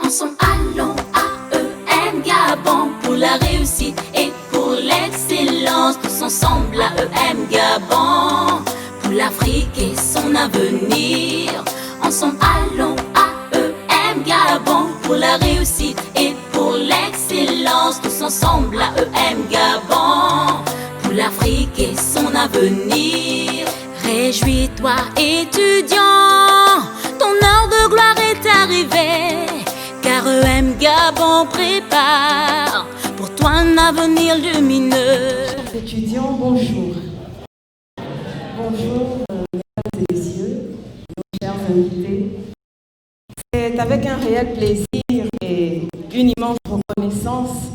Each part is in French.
Ensemble, allons à EM Gabon pour la réussite et pour l'excellence. Tous ensemble à EM Gabon pour l'Afrique et son avenir. Ensemble, allons à EM Gabon pour la réussite et pour l'excellence. Tous ensemble à EM Gabon pour l'Afrique et son avenir. Réjouis-toi, étudiant, ton heure de gloire est arrivée, car EM Gabon prépare pour toi un avenir lumineux. Étudiants, bonjour. Bonjour, mesdames et messieurs, nos chers invités. C'est avec un réel plaisir et une immense reconnaissance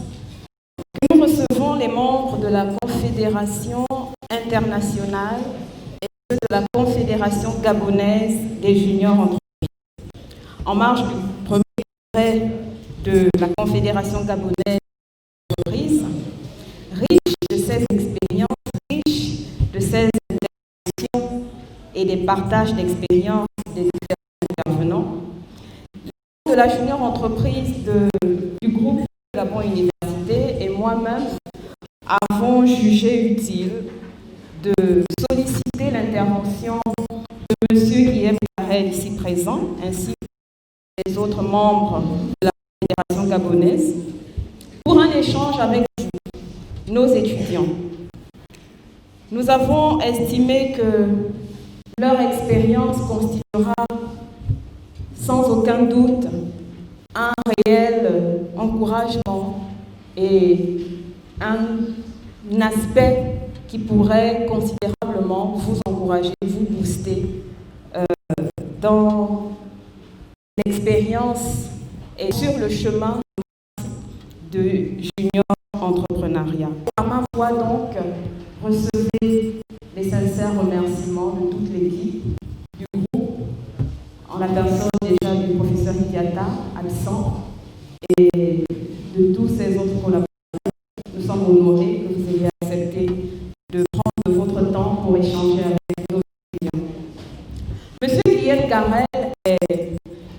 que nous recevons les membres de la Confédération internationale et ceux de la Confédération gabonaise des juniors entreprises. En marge du premier congrès de la Confédération gabonaise des entreprises, riche de ses expériences, riche de ses interactions et des partages d'expériences des différents intervenants, de la junior entreprise du groupe Gabon Université et moi-même avons jugé utile de solliciter l'intervention de M. Guillaume Carrel, ici présent, ainsi que les autres membres de la Fédération gabonaise, pour un échange avec vous, nos étudiants. Nous avons estimé que leur expérience constituera sans aucun doute un réel encouragement et un aspect qui pourrait considérablement vous encourager, vous booster dans l'expérience et sur le chemin de junior entrepreneuriat. À ma voix donc, recevez les sincères remerciements de toute l'équipe du groupe, en la personne déjà du professeur Idiata, absent, et de tous ces autres collaborateurs. Nous sommes honorés que vous ayez accepté de prendre votre temps pour échanger avec nos étudiants. Monsieur Guillaume Carrel est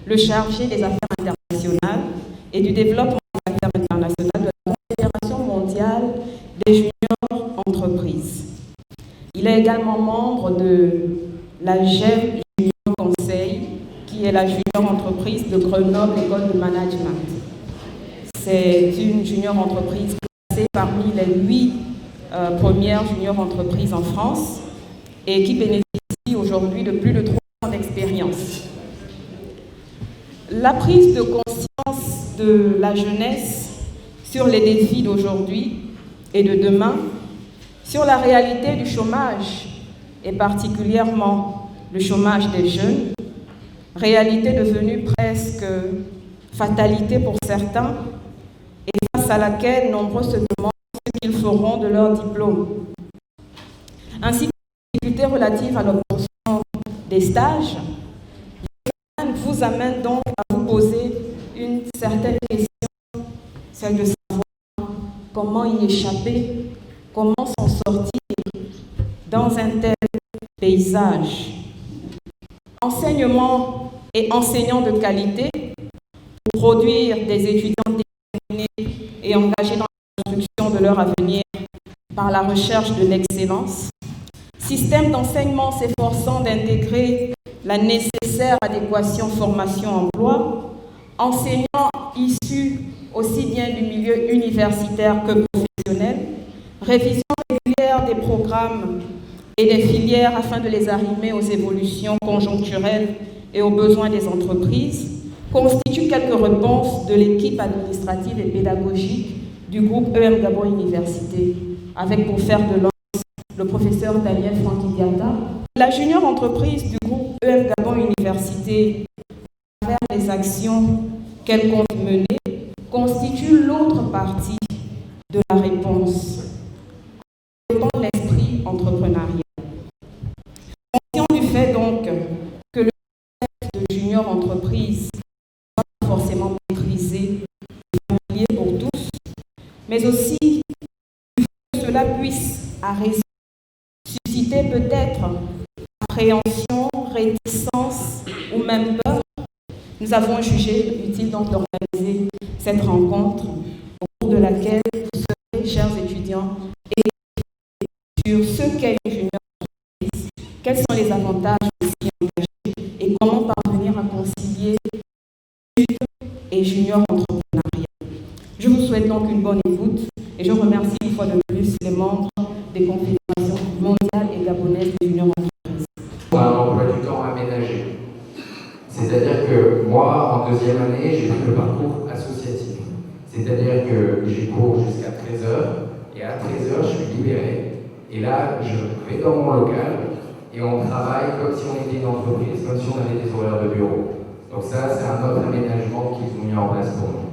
le chargé des affaires internationales et du développement des affaires internationales de la Confédération mondiale des juniors entreprises. Il est également membre de la GEM Junior Conseil, qui est la junior entreprise de Grenoble École de Management. C'est une junior entreprise classée parmi les 8 premières junior entreprises en France et qui bénéficie aujourd'hui de plus de 3 ans d'expérience. La prise de conscience de la jeunesse sur les défis d'aujourd'hui et de demain, sur la réalité du chômage et particulièrement le chômage des jeunes, réalité devenue presque fatalité pour certains et face à laquelle nombreux se demandent ce qu'ils feront de leur diplôme, ainsi que les difficultés relatives à l'obtention des stages, vous amène donc à vous poser une certaine question, celle de savoir comment y échapper, comment s'en sortir dans un tel paysage. Enseignement et enseignants de qualité pour produire des étudiants déterminés et engagés dans la construction de leur avenir par la recherche de l'excellence. Système d'enseignement s'efforçant d'intégrer la nécessaire adéquation formation-emploi, enseignants issus aussi bien du milieu universitaire que professionnel, révision régulière des programmes et des filières afin de les arrimer aux évolutions conjoncturelles et aux besoins des entreprises, constituent quelques réponses de l'équipe administrative et pédagogique du groupe EM Gabon Université, avec pour fer de lance le professeur Daniel Franck Idiata. La junior entreprise du groupe EM Gabon Université, à travers les actions qu'elle compte mener, constitue l'autre partie de la réponse, en l'esprit entrepreneurial. Conscient du fait donc que le concept de junior entreprise n'est pas forcément maîtrisé et familier pour tous, mais aussi que cela puisse susciter peut-être appréhension, réticence ou même peur, Nous avons jugé utile donc d'organiser cette rencontre au cours de laquelle vous serez, chers étudiants, et sur ce qu'est une junior entreprise, quels sont les avantages de s'y engager et comment parvenir à concilier études et junior entrepreneuriat. Je vous souhaite donc une bonne écoute et je remercie une fois de plus les membres des confédérations mondiales et gabonaises des juniors entreprises. On a un emploi du temps aménagé. C'est-à-dire que moi, en deuxième année, j'ai pris le parcours associatif. C'est-à-dire que j'ai cours jusqu'à 13h et à 13h, je suis libéré. Et là, je vais dans mon local et on travaille comme si on était une entreprise, comme si on avait des horaires de bureau. Donc ça, c'est un autre aménagement qu'ils ont mis en place pour nous.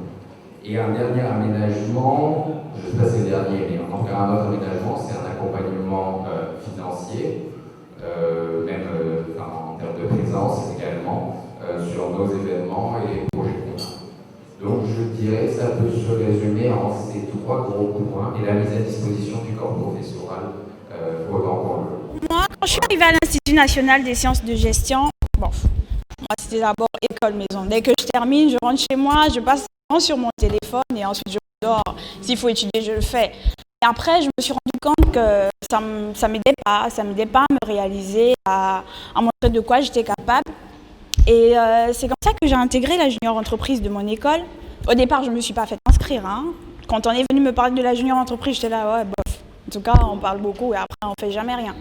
Et un dernier aménagement, je ne sais pas si c'est le dernier, mais en tout cas un autre aménagement, c'est un accompagnement financier, même en termes de présence également, sur nos événements et les projets qu'on a. Donc je dirais que ça peut se résumer en ces trois gros points et la mise à disposition du corps professoral autant qu'on le. Moi, quand je suis arrivée à l'Institut national des sciences de gestion, moi c'était d'abord école-maison. Dès que je termine, je rentre chez moi, je passe sur mon téléphone et ensuite je dors. S'il faut étudier, je le fais. Et après, je me suis rendu compte que ça m'aidait pas à me réaliser, à montrer de quoi j'étais capable. Et c'est comme ça que j'ai intégré la junior entreprise de mon école. Au départ, je ne me suis pas fait inscrire. Quand on est venu me parler de la junior entreprise, j'étais là, ouais, bof. En tout cas, on parle beaucoup et après, on ne fait jamais rien.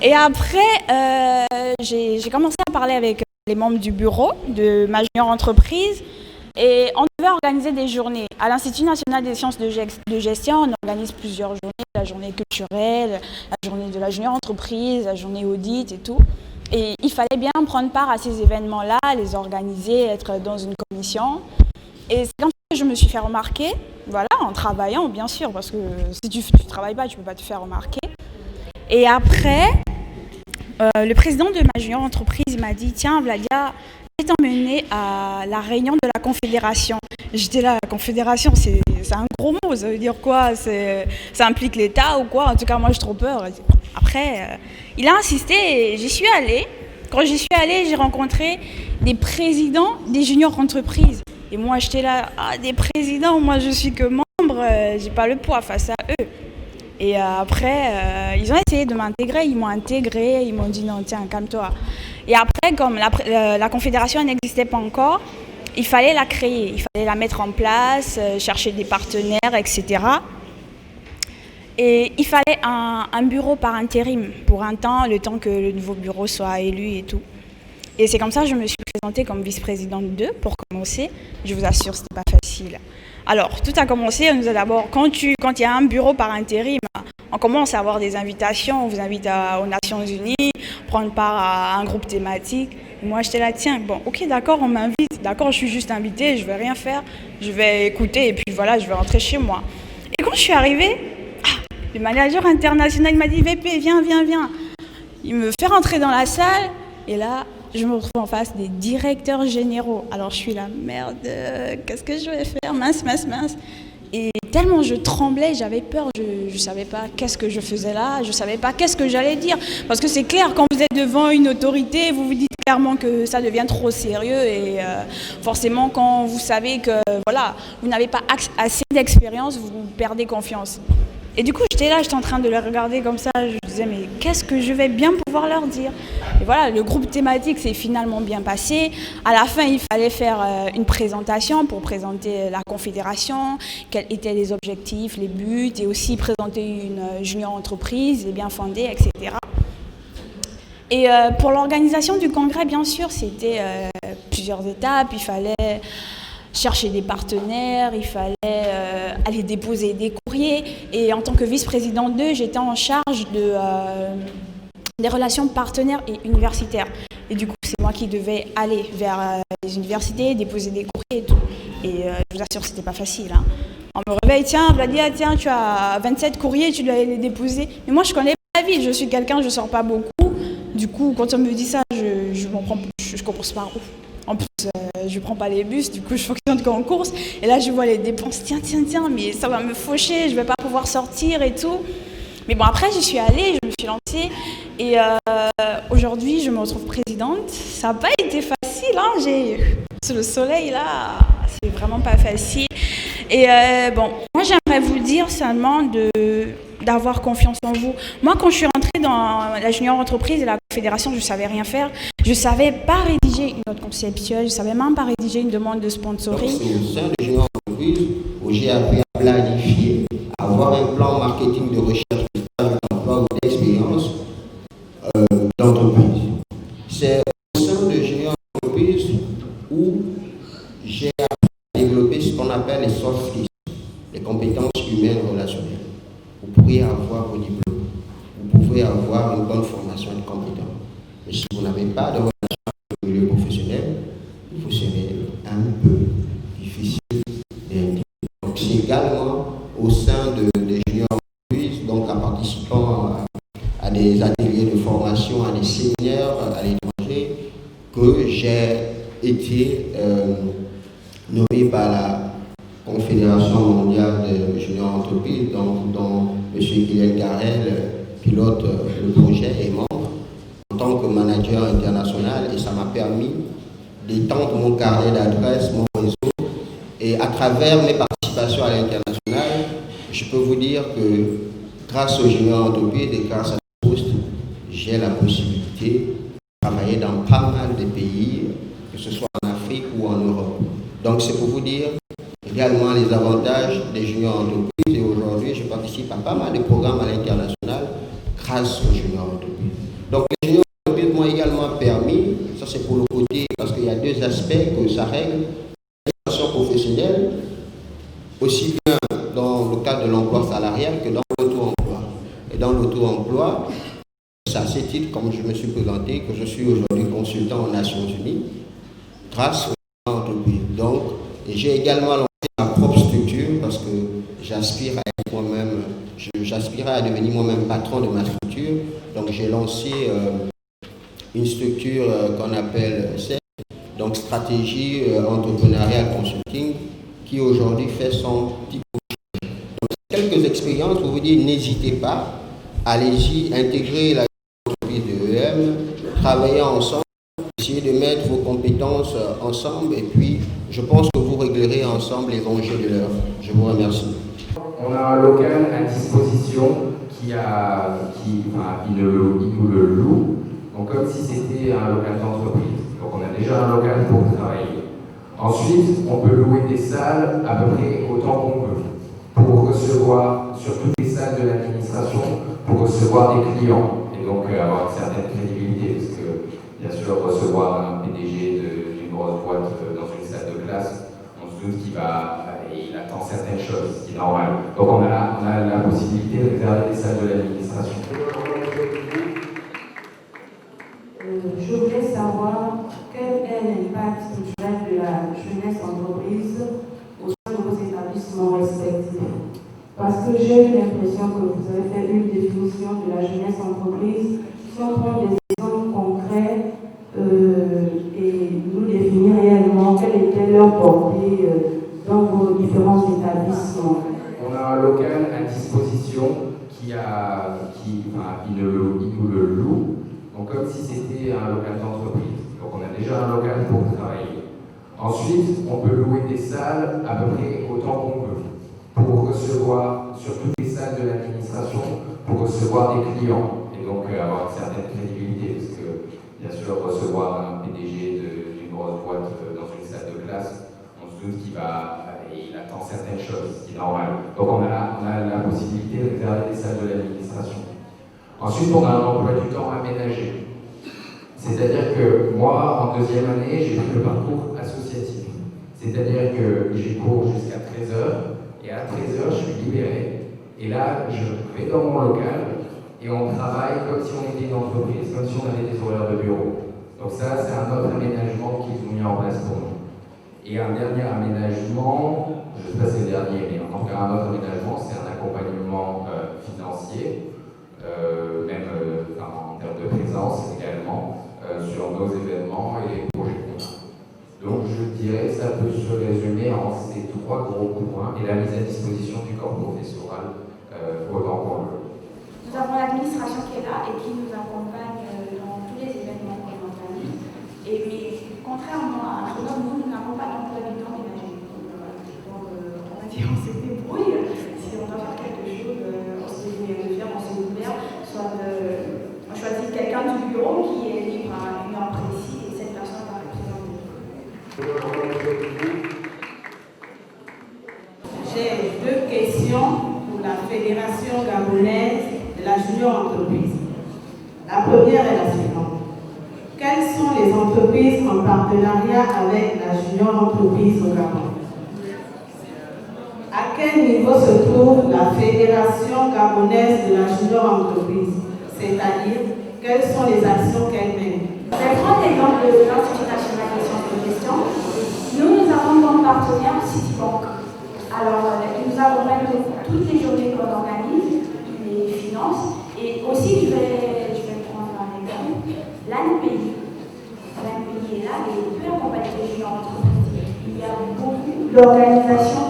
Et après, j'ai commencé à parler avec les membres du bureau de ma junior entreprise et on devait organiser des journées. À l'Institut national des sciences de gestion, on organise plusieurs journées, la journée culturelle, la journée de la junior entreprise, la journée audit et tout. Et il fallait bien prendre part à ces événements-là, les organiser, être dans une commission. Et c'est comme ça que je me suis fait remarquer, voilà, en travaillant bien sûr, parce que si tu ne travailles pas, tu ne peux pas te faire remarquer. Et après, le président de ma junior entreprise m'a dit « Tiens, Vladia, je vais t'emmener à la réunion de la Confédération. » J'étais là, la Confédération, c'est un gros mot, ça veut dire quoi? Ça implique l'État ou quoi? En tout cas, moi, j'ai trop peur. Après, il a insisté et j'y suis allée. Quand j'y suis allée, j'ai rencontré des présidents des juniors entreprises. Et moi, j'étais là, des présidents, moi, je suis que membre, j'ai pas le poids face à eux. Et après, ils ont essayé de m'intégrer, ils m'ont intégré, ils m'ont dit non, tiens, calme-toi. Et après, comme la confédération n'existait pas encore, il fallait la créer, il fallait la mettre en place, chercher des partenaires, etc. Et il fallait un bureau par intérim pour un temps, le temps que le nouveau bureau soit élu et tout. Et c'est comme ça que je me suis présentée comme vice-présidente 2 pour commencer. Je vous assure, ce n'était pas facile. Alors, tout a commencé, on nous a d'abord, quand il y a un bureau par intérim, on commence à avoir des invitations, on vous invite aux Nations Unies, prendre part à un groupe thématique. Et moi, j'étais là, tiens, bon, ok, d'accord, on m'invite, d'accord, je suis juste invitée, je ne vais rien faire, je vais écouter et puis voilà, je vais rentrer chez moi. Et quand je suis arrivée, le manager international m'a dit, VP, viens. Il me fait rentrer dans la salle et là, je me retrouve en face des directeurs généraux. Alors je suis là, merde, qu'est-ce que je vais faire? Mince. Et tellement je tremblais, j'avais peur, je ne savais pas qu'est-ce que je faisais là, je ne savais pas qu'est-ce que j'allais dire. Parce que c'est clair, quand vous êtes devant une autorité, vous vous dites clairement que ça devient trop sérieux. Et forcément, quand vous savez que voilà, vous n'avez pas assez d'expérience, vous perdez confiance. Et du coup, j'étais là, j'étais en train de les regarder comme ça, je me disais, mais qu'est-ce que je vais bien pouvoir leur dire? Et voilà, le groupe thématique s'est finalement bien passé. À la fin, il fallait faire une présentation pour présenter la confédération, quels étaient les objectifs, les buts, et aussi présenter une junior entreprise, les bien fondés, etc. Et pour l'organisation du congrès, bien sûr, c'était plusieurs étapes. Il fallait chercher des partenaires, il fallait aller déposer des courriers. Et en tant que vice-présidente 2, j'étais en charge des relations partenaires et universitaires. Et du coup, c'est moi qui devais aller vers les universités, déposer des courriers et tout. Et je vous assure, c'était pas facile. On me réveille, tiens, Vladia, tiens, tu as 27 courriers, tu dois les déposer. Mais moi, je connais pas la ville, je suis quelqu'un, je sors pas beaucoup. Du coup, quand on me dit ça, je commence par où? En plus, je ne prends pas les bus, du coup, je fonctionne qu'en course. Et là, je vois les dépenses. Tiens, mais ça va me faucher, je ne vais pas pouvoir sortir et tout. Mais bon, après, j'y suis allée, je me suis lancée. Et aujourd'hui, je me retrouve présidente. Ça n'a pas été facile, hein. Sous le soleil, là, c'est vraiment pas facile. Et moi, j'aimerais vous dire seulement d'avoir confiance en vous. Moi, quand je suis rentrée dans la junior entreprise et la fédération, je ne savais rien faire. Je ne savais pas rédiger une note conceptuelle, je ne savais même pas rédiger une demande de sponsoring. Donc, c'est au sein de junior entreprise où j'ai appris à planifier, à avoir un plan marketing de recherche d'emploi ou d'expérience d'entreprise. C'est au sein de junior entreprise où j'ai appris à développer ce qu'on appelle les soft skills, les compétences humaines relationnelles. Vous pourriez avoir vos diplômes, vous pouvez avoir une bonne formation et compétences. Mais si vous n'avez pas de relation avec le milieu professionnel, vous serez un peu difficile d'intégrer. Donc c'est également au sein des juniors entreprises, donc en participant à des ateliers de formation, à des séminaires à l'étranger, que j'ai été nommé par la Confédération mondiale de juniors entreprises, dont M. Guilhem Garel pilote le projet et membre en tant que manager international, et ça m'a permis d'étendre mon carnet d'adresses, mon réseau, et à travers mes participations à l'international, je peux vous dire que grâce aux juniors entreprises et grâce à ce poste, j'ai la possibilité de travailler dans pas mal de pays, que ce soit en Afrique ou en Europe. Donc c'est pour vous dire également les avantages des juniors entreprises, et aujourd'hui je participe à pas mal de programmes à l'international grâce aux juniors entreprises. Donc les juniors entreprises m'ont également permis, ça c'est pour le côté, parce qu'il y a deux aspects que ça règle, l'insertion professionnelle, aussi bien dans le cadre de l'emploi salarial que dans l'auto-emploi. Et dans l'auto-emploi, c'est à ce titre, comme je me suis présenté, que je suis aujourd'hui consultant aux Nations Unies grâce aux entreprises. Donc, et j'ai également lancé ma propre structure parce que j'aspire à être moi-même, j'aspirais à devenir moi-même patron de ma structure. Donc j'ai lancé une structure qu'on appelle CEP, donc Stratégie Entrepreneuriale Consulting, qui aujourd'hui fait son petit projet. Donc quelques expériences pour vous dire, n'hésitez pas, allez-y, intégrez la entreprise de EM, travaillez ensemble, essayez de mettre vos compétences ensemble, et puis je pense que vous réglerez ensemble les enjeux de l'heure. Je vous remercie. On a un local à disposition qui nous le loue, donc comme si c'était un local d'entreprise. Donc on a déjà un local pour travailler. Ensuite, on peut louer des salles à peu près autant qu'on peut pour recevoir, sur toutes les salles de l'administration, pour recevoir des clients et donc avoir une certaine crédibilité, parce que bien sûr recevoir un PDG d'une grosse boîte dans une salle de classe, on se doute qu'il attend certaines choses, ce qui est normal. Donc on a la possibilité de réserver des salles de l'administration. Je voulais savoir quel est l'impact culturel de la jeunesse entreprise au sein de vos établissements respectifs. Parce que j'ai eu l'impression que vous avez fait une définition de la jeunesse entreprise. Si on prend des exemples concrets et nous définir réellement quelle était leur portée dans vos différents établissements. On a un local à disposition qui nous le loue, donc comme si c'était un local d'entreprise. Donc on a déjà un local pour travailler. Ensuite, on peut louer des salles à peu près autant qu'on peut pour recevoir, sur toutes les salles de l'administration, pour recevoir des clients et donc avoir une certaine crédibilité, parce que bien sûr recevoir un PDG d'une grosse boîte dans une salle de classe, on se doute qu'il attend certaines choses, ce qui est normal. Donc on a la possibilité de réserver des salles de l'administration. Ensuite, on a un emploi du temps aménagé. C'est-à-dire que moi, en deuxième année, j'ai pris le parcours associatif. C'est-à-dire que j'ai cours jusqu'à 13h, et à 13h, je suis libéré. Et là, je vais dans mon local, et on travaille comme si on était une entreprise, comme si on avait des horaires de bureau. Donc ça, c'est un autre aménagement qu'ils ont mis en place pour nous. Et un dernier aménagement, je ne sais pas si c'est le dernier, mais en tout cas un autre aménagement, c'est un accompagnement financier, même en termes de présence également, sur nos événements et les projets qu'on a. Donc je dirais que ça peut se résumer en ces trois gros points et la mise à disposition du corps professoral autant qu'on le. Nous avons l'administration qui est là et qui nous accompagne dans tous les événements qu'on organise. Mais contrairement à un autre, nous n'avons pas d'emploi du temps ménager. Donc, on va dire, on se débrouille. Si on doit faire quelque chose, on se débrouille, on se libère. Soit on choisit quelqu'un du bureau qui est libre à une heure précise et cette personne va représenter. J'ai deux questions pour la Fédération gabonaise de la junior entreprise. La première est la suivante. Quelles sont les entreprises en partenariat avec la junior entreprise au Gabon? À quel niveau se trouve la Fédération gabonaise de la junior entreprise? C'est-à-dire, quelles sont les actions qu'elle mène? Je vais prendre l'exemple de l'Institut national des sciences de gestion. Nous avons comme partenaire Citibank. Alors, nous avons même toutes les journées qu'on organise, les finances, et aussi, je vais prendre un exemple, l'ANPI. L'ANPI est là et peut accompagner les juniors entreprises. Il y a beaucoup d'organisations,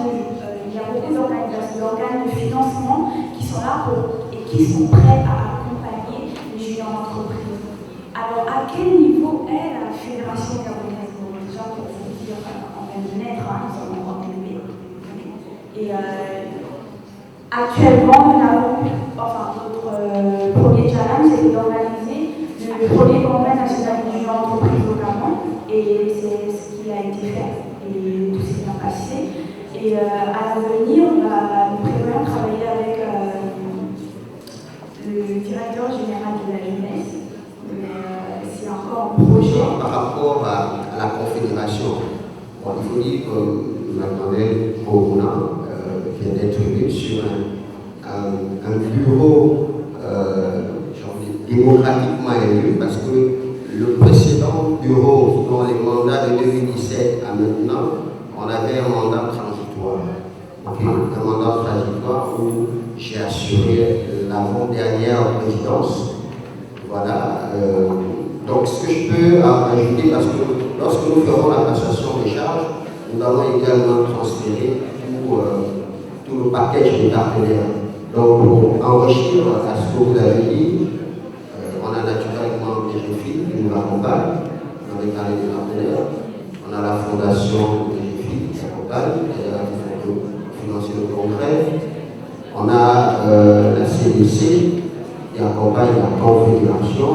d'organes de financement qui sont là et qui sont prêts à accompagner les juniors entreprises. Alors, à quel niveau est la Fédération gabonaise? Déjà, pour vous dire, on vient de naître, nous sommes encore bébés. Et actuellement, nous avons, notre premier challenge, c'est d'organiser le premier congrès national des juniors entreprises au Gabon. Et c'est ce qui a été fait, et tout s'est bien passé. Et à l'avenir, nous prévoyons travailler avec le directeur général de la jeunesse. C'est encore un projet. Par rapport à la confédération, bon, il faut dire que mademoiselle Corona vient d'être élue sur un bureau démocratiquement élu, parce que le précédent bureau, dans les mandats de 2017 à maintenant, on avait un mandat transitoire. Okay. Un mandat transitoire où j'ai assuré l'avant-dernière présidence. Voilà. Donc, ce que je peux ajouter, parce que lorsque nous ferons la passation des charges, nous allons également transférer tout le package des partenaires. Donc, pour enrichir à ce que vous avez dit, on a naturellement des filles qui nous accompagnent. On avait parlé des partenaires. On a la fondation des filles qui accompagne, qui vont financer le congrès. On a la CDC qui accompagne la confédération.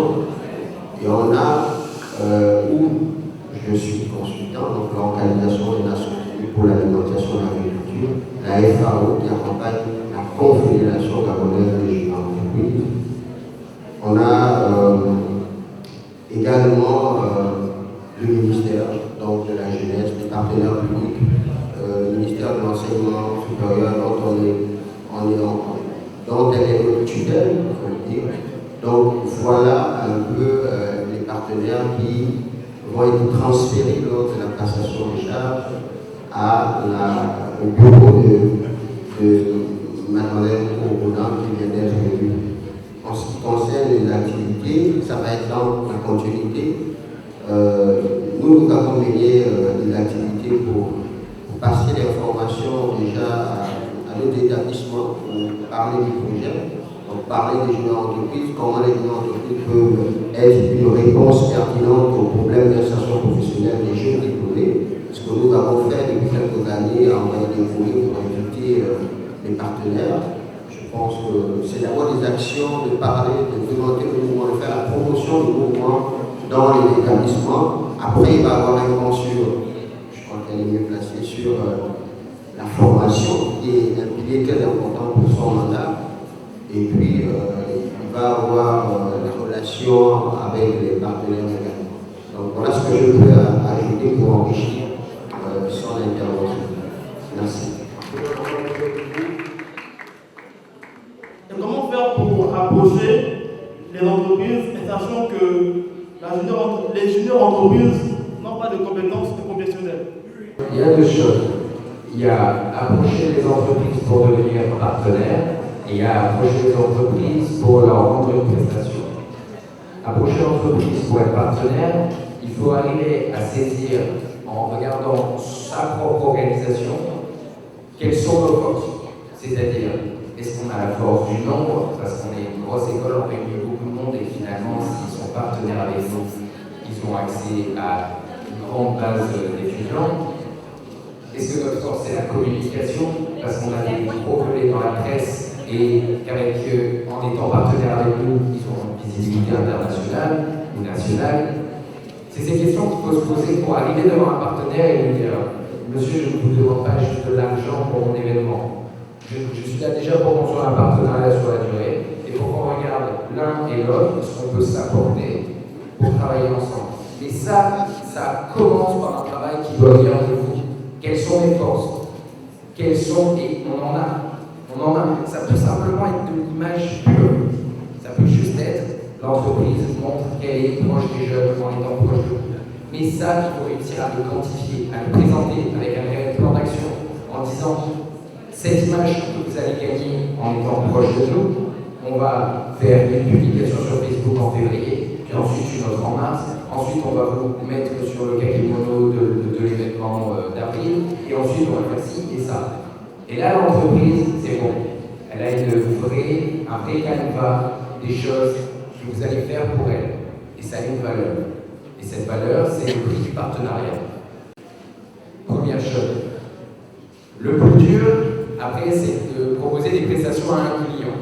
Et on a, où je suis consultant, donc l'Organisation des Nations Unies pour l'alimentation et l'agriculture, la FAO qui accompagne la Confédération gabonaise des juniors entreprises. On a également le ministère donc, de la jeunesse, des partenaires publics, le ministère de l'enseignement supérieur dont elle est notre tutelle, il faut le dire. Donc voilà un peu les partenaires qui vont être transférés lors de la passation des charges au bureau de Mademoiselle Corona qui vient d'être élue. En ce qui concerne les activités, ça va être dans la continuité. Nous avons mené des activités pour passer l'information déjà à notre établissement, pour parler du projet. Donc, parler des juniors entreprises, comment les juniors entreprises peuvent être une réponse pertinente aux problèmes d'insertion professionnelle des jeunes diplômés. Ce que nous avons fait depuis quelques années, envoyer des courriers pour inviter les partenaires. Je pense que c'est d'abord des actions, de parler, de présenter le mouvement, de faire la promotion du mouvement dans les établissements. Après, il va y avoir un plan sur, je crois qu'elle est mieux placée, sur la formation, qui est un pilier très important pour son mandat. Et puis, il va avoir des relations avec les partenaires également. Donc, voilà ce que je peux ajouter pour enrichir son intervention. Merci. Et comment faire pour approcher les entreprises, sachant que les juniors entreprises n'ont pas de compétences professionnelles? Il y a deux choses. Il y a approcher les entreprises pour devenir partenaires. Et à approcher les entreprises pour leur rendre une prestation. Approcher l'entreprise pour être partenaire, il faut arriver à saisir, en regardant sa propre organisation, quelles sont nos forces. C'est-à-dire, est-ce qu'on a la force du nombre, parce qu'on est une grosse école, on réunit beaucoup de monde et finalement, s'ils sont partenaires avec nous, ils ont accès à une grande base d'étudiants. Est-ce que notre force, c'est la communication, parce qu'on a des gros relais dans la presse et en étant partenaires avec nous, ils ont une visibilité internationale ou nationale? C'est ces questions qu'il faut se poser pour arriver devant un partenaire et lui dire « Monsieur, je ne vous demande pas juste de l'argent pour mon événement. Je suis là déjà pour qu'on soit un partenariat sur la durée et pour qu'on regarde l'un et l'autre ce qu'on peut s'apporter pour travailler ensemble. » Et ça commence par un travail qui doit venir de vous. Quelles sont les forces? Quelles sont, et on en a. Ça peut simplement être de l'image pure. Ça peut juste être l'entreprise montre qu'elle est proche des jeunes en étant proche d'eux. Mais ça, il faut réussir à le quantifier, à le présenter avec un réel plan d'action en disant cette image que vous allez gagner en étant proche de nous, on va faire une publication sur Facebook en février, puis ensuite une autre en mars. Ensuite, on va vous mettre sur le kakimono de l'événement d'avril, et ensuite on va faire ci et ça. Et là, l'entreprise, c'est bon. Elle a un vrai canevas des choses que vous allez faire pour elle. Et ça a une valeur. Et cette valeur, c'est le prix du partenariat. Première chose. Le plus dur, après, c'est de proposer des prestations à un client.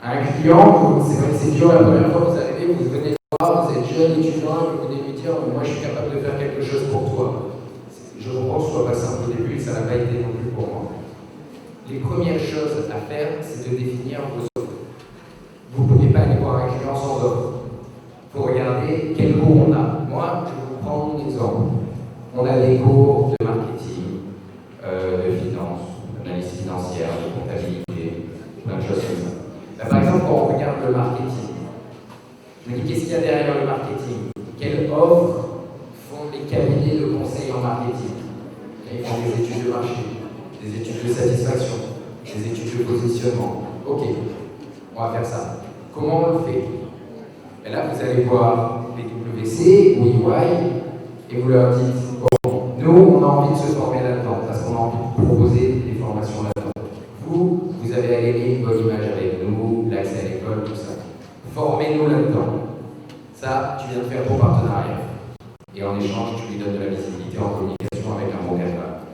À un client, c'est vrai que c'est dur la première fois que vous arrivez, vous venez voir, vous êtes jeune étudiant, vous venez lui dire « Moi, je suis capable de faire quelque chose pour toi ». Je pense que ce soit pas simple au début, ça n'a pas été non plus pour moi. Les premières choses à faire, c'est de définir vos offres. Vous ne pouvez pas aller voir un client sans offre. Il faut regarder quel cours on a. Moi, je vais vous prendre mon exemple. On a des cours de marketing, de finance, d'analyse financière, de comptabilité, plein de choses comme ça. Là, par exemple, quand on regarde le marketing, je me dis qu'est-ce qu'il y a derrière le marketing? Quelles offres font les cabinets de conseil en marketing? Ils font des études de marché, des études de satisfaction, des études de positionnement. Ok, on va faire ça. Comment on le fait? Et là, vous allez voir PwC ou EY et vous leur dites bon, nous, on a envie de se former là-dedans parce qu'on a envie de proposer des formations là-dedans. Vous avez à gagner une bonne image avec nous, l'accès à l'école, tout ça. Formez-nous là-dedans. Ça, tu viens de faire ton partenariat. Et en échange, tu lui donnes de la visibilité en communication avec un bon canevas.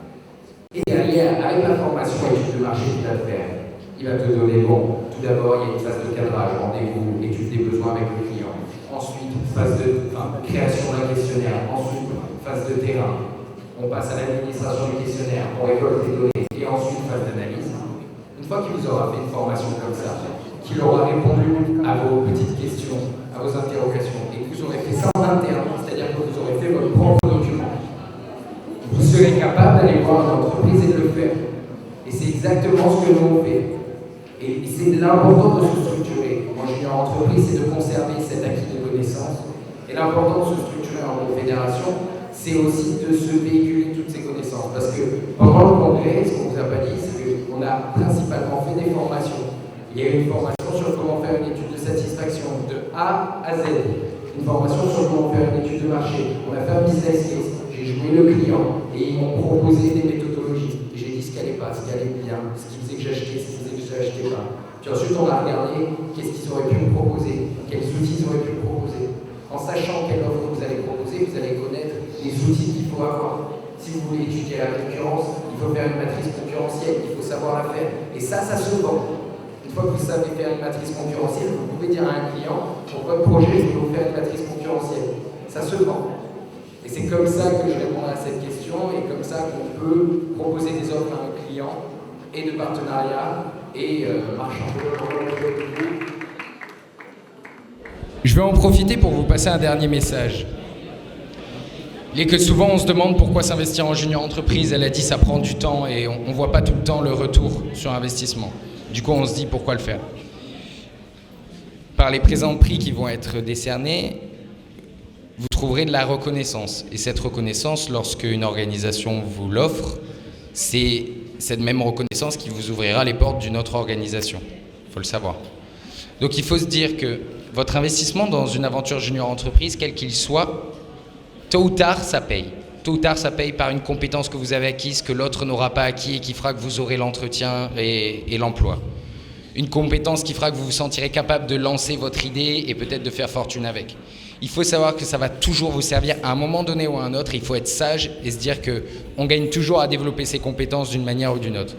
Et derrière, avec la formation étude de marché qu'il va te faire, il va te donner, bon, tout d'abord, il y a une phase de cadrage, rendez-vous, étude des besoins avec le client. Ensuite, phase de création d'un questionnaire. Ensuite, phase de terrain. On passe à l'administration du questionnaire, on récolte les données. Et ensuite, phase d'analyse. Une fois qu'il vous aura fait une formation comme ça, qu'il aura répondu à vos petites questions, à vos interrogations, et que vous aurez fait ça en interne, c'est-à-dire que vous aurez fait votre propre document, vous serez capable d'aller voir l'entreprise et de le faire. Et c'est exactement ce que nous on fait. Et c'est l'important de se structurer. Moi, junior entreprise, c'est de conserver cet acquis de connaissances. Et l'important de se structurer en confédération, c'est aussi de se véhiculer toutes ces connaissances. Parce que pendant le congrès, ce qu'on vous a pas dit, c'est qu'on a principalement fait des formations. Il y a eu une formation sur comment faire une étude de satisfaction de A à Z. Une formation sur comment faire une étude de marché. On a fait un business case. J'ai joué le client et ils m'ont proposé des méthodologies. Et j'ai dit ce qui allait pas, ce qui allait bien, ce qui faisait que j'achetais, ce qui faisait que je n'achetais pas. Puis ensuite, on a regardé qu'est-ce qu'ils auraient pu me proposer, quels outils ils auraient pu me proposer. En sachant quelle offre vous allez proposer, vous allez connaître les outils qu'il faut avoir. Si vous voulez étudier la concurrence, il faut faire une matrice concurrentielle, il faut savoir la faire. Et ça se vend. Une fois que vous savez faire une matrice concurrentielle, vous pouvez dire à un client, pour votre projet, je vais vous faire une matrice concurrentielle. Ça se vend. Et c'est comme ça que je répondrai à cette question et comme ça qu'on peut proposer des offres à un client et de partenariat et marchand. Je vais en profiter pour vous passer un dernier message. Et que souvent on se demande pourquoi s'investir en junior entreprise. Elle a dit ça prend du temps et on ne voit pas tout le temps le retour sur investissement. Du coup on se dit pourquoi le faire. Par les présents prix qui vont être décernés, vous trouverez de la reconnaissance. Et cette reconnaissance, lorsque une organisation vous l'offre, c'est cette même reconnaissance qui vous ouvrira les portes d'une autre organisation. Il faut le savoir. Donc il faut se dire que votre investissement dans une aventure junior entreprise, quel qu'il soit, tôt ou tard, ça paye. tôt ou tard, ça paye par une compétence que vous avez acquise, que l'autre n'aura pas acquis et qui fera que vous aurez l'entretien et l'emploi. Une compétence qui fera que vous vous sentirez capable de lancer votre idée et peut-être de faire fortune avec. Il faut savoir que ça va toujours vous servir à un moment donné ou à un autre. Il faut être sage et se dire qu'on gagne toujours à développer ses compétences d'une manière ou d'une autre.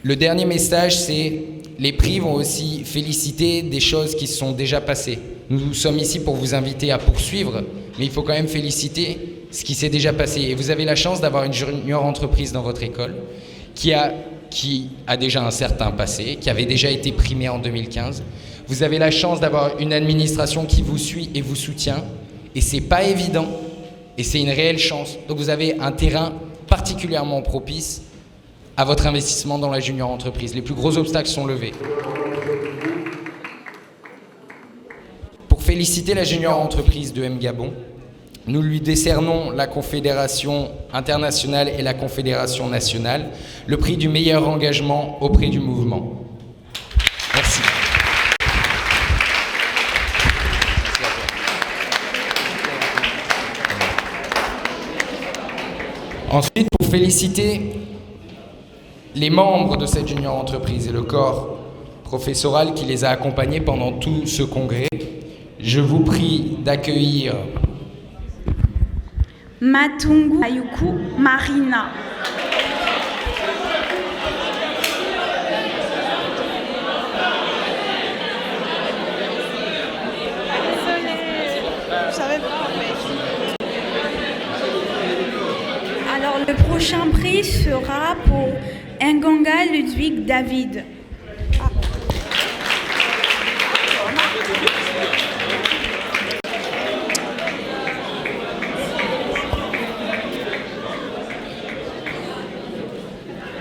Le dernier message, c'est les prix vont aussi féliciter des choses qui se sont déjà passées. Nous sommes ici pour vous inviter à poursuivre, mais il faut quand même féliciter ce qui s'est déjà passé. Et vous avez la chance d'avoir une junior entreprise dans votre école qui a déjà un certain passé, qui avait déjà été primée en 2015. Vous avez la chance d'avoir une administration qui vous suit et vous soutient. Et c'est pas évident, et c'est une réelle chance. Donc vous avez un terrain particulièrement propice à votre investissement dans la junior entreprise. Les plus gros obstacles sont levés. Pour féliciter la junior entreprise de M Gabon, nous lui décernons la Confédération internationale et la Confédération nationale, le prix du meilleur engagement auprès du mouvement. Merci. Ensuite, pour féliciter les membres de cette junior entreprise et le corps professoral qui les a accompagnés pendant tout ce congrès, je vous prie d'accueillir Matungu Ayuku Marina. Alors le prochain prix sera pour Ngonga Ludwig David.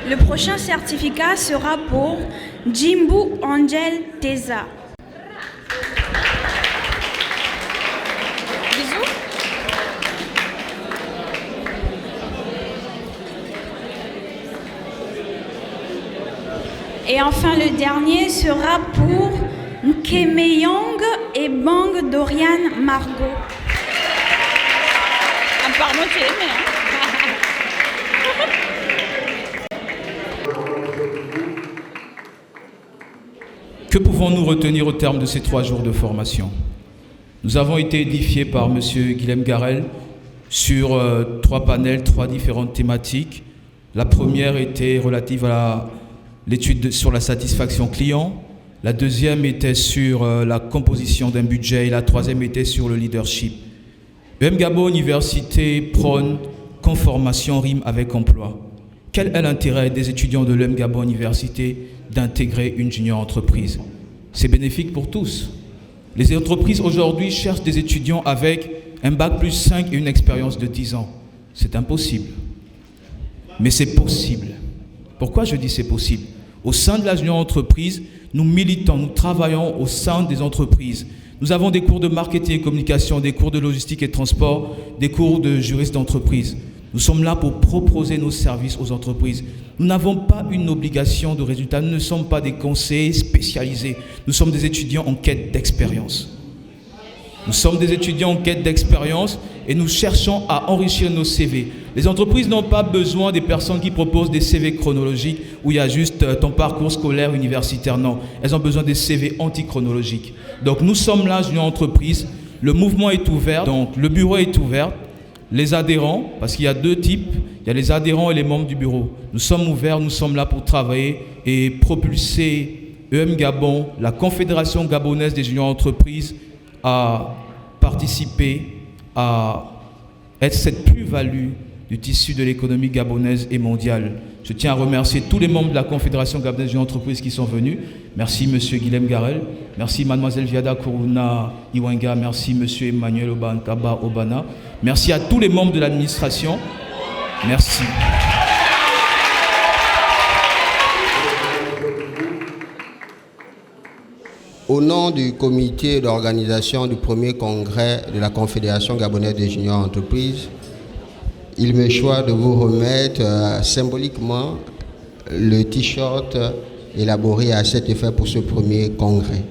Le prochain certificat sera pour Jimbu Angel Teza. Bisous. Et enfin, le dernier sera pour Nkemeyong et Bang Dorian Margot. Pardon, tu aimé, hein? Que pouvons-nous retenir au terme de ces 3 jours de formation? Nous avons été édifiés par M. Guilhem Garel sur 3 panels, 3 différentes thématiques. La première était relative à l'étude sur la satisfaction client. La deuxième était sur la composition d'un budget et la troisième était sur le leadership. EM Gabon Université prône conformation rime avec emploi. Quel est l'intérêt des étudiants de l'EM Gabon Université d'intégrer une junior entreprise? C'est bénéfique pour tous. Les entreprises aujourd'hui cherchent des étudiants avec un bac plus 5 et une expérience de 10 ans. C'est impossible. Mais c'est possible. Pourquoi je dis c'est possible? Au sein de la junior entreprise, nous militons, nous travaillons au sein des entreprises. Nous avons des cours de marketing et communication, des cours de logistique et transport, des cours de juriste d'entreprise. Nous sommes là pour proposer nos services aux entreprises. Nous n'avons pas une obligation de résultat. Nous ne sommes pas des conseillers spécialisés. Nous sommes des étudiants en quête d'expérience. Nous sommes des étudiants en quête d'expérience et nous cherchons à enrichir nos CV. Les entreprises n'ont pas besoin des personnes qui proposent des CV chronologiques où il y a juste ton parcours scolaire universitaire. Non, elles ont besoin des CV antichronologiques. Donc nous sommes là, une entreprise. Le mouvement est ouvert, donc le bureau est ouvert. Les adhérents, parce qu'il y a 2 types, il y a les adhérents et les membres du bureau. Nous sommes ouverts, nous sommes là pour travailler et propulser EM Gabon, la Confédération gabonaise des juniors entreprises, à participer, à être cette plus-value du tissu de l'économie gabonaise et mondiale. Je tiens à remercier tous les membres de la Confédération gabonaise des juniors entreprises qui sont venus. Merci M. Guilhem Garel, merci Mlle Viada Kuruna Iwenga, merci M. Emmanuel Obankaba Obana, merci à tous les membres de l'administration. Merci. Au nom du comité d'organisation du premier congrès de la Confédération gabonaise des juniors entreprises, il me choisit de vous remettre symboliquement le t-shirt élaboré à cet effet pour ce premier congrès.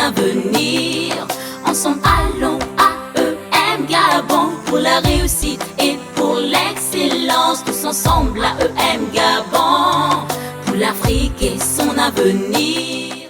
avenir. Ensemble allons à EM Gabon pour la réussite et pour l'excellence. Tous ensemble à EM Gabon pour l'Afrique et son avenir.